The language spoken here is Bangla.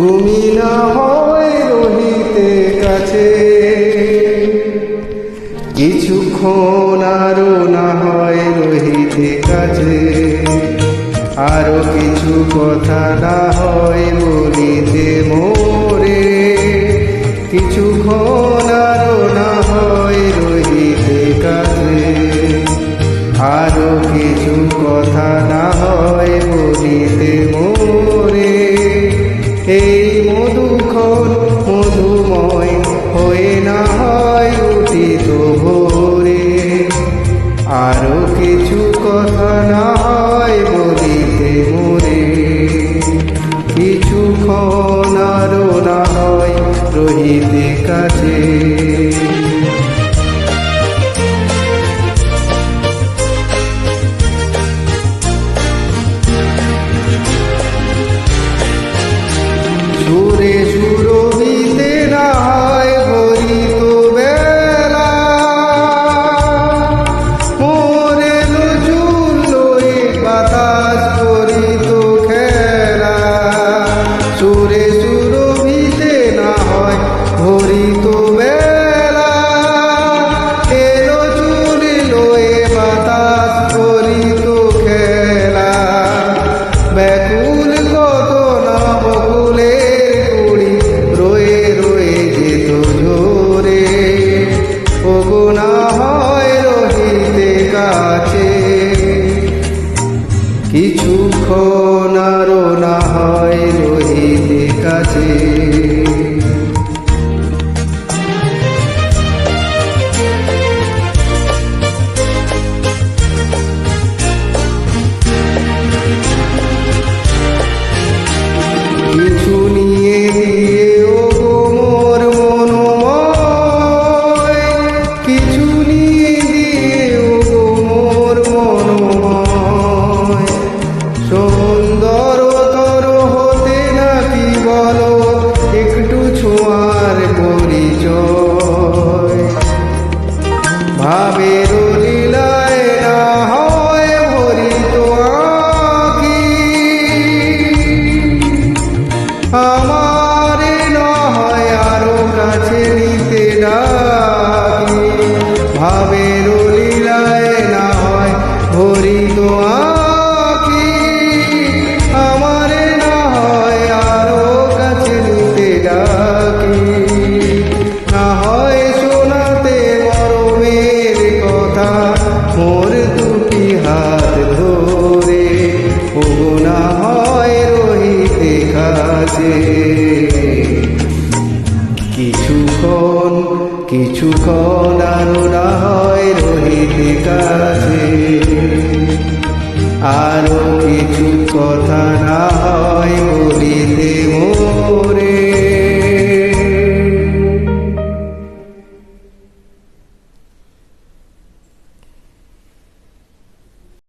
তুমি না হয় রহিতে কাছে, কিছুক্ষণ আরো না হয় রহিতে কাছে, আরো কিছু কথা না হয় বলিতে মোরে, কিছুক্ষণ আরো না হয় রহিতে কাছে, আরো কিছু কথা না হয় বলিতে মোরে। এই মধুক্ষণ মধুময় হয়ে না হয় উঠিত ভোরে, আরো কিছু কথা না হয় বলিতে মোরে, কিছুক্ষণ আরো না হয় রহিতে কাছে। সুরে সুরভিতে না হয় ভরিত বেলা, মোরে চুল লয়ে বাতাস করিত খেলা। সুরে সুরভিতে না হয় ভরিত বেলা, এলো চুল লয়ে বাতাস করিত খেলা। ব্যাকুল কত না বকুলে রয়ে রয়ে যেত ঝরে, ওগো না হয় রহিতে কাছে, কিছুক্ষণ আরো না হয় রহিতে কাছে। কিছু নিয়ে দিয়ে ওগো মোর মনোময়, কিছু নিয়ে দিয়ে ওগো মোর মনোময়। সুন্দরতর হতে নাকি বলো একটু ছোঁয়ার পরিচয়, ভাবের লীলায় না হয় ভরিত আঁখি, আমারে না হয় আরো কাছে নিতে ডাকি। ভাবের লীলায় না হয় ভরিত আঁখি, আমারে না হয় আরো কাছে নিতে ডাকি। না হয় শোনাতে মরমের কথা মোর দুটি হাত ধরে, ওগো না হয় রহিতে কাছে, কিছুক্ষণ আরো না হয় রহিতে কাছে।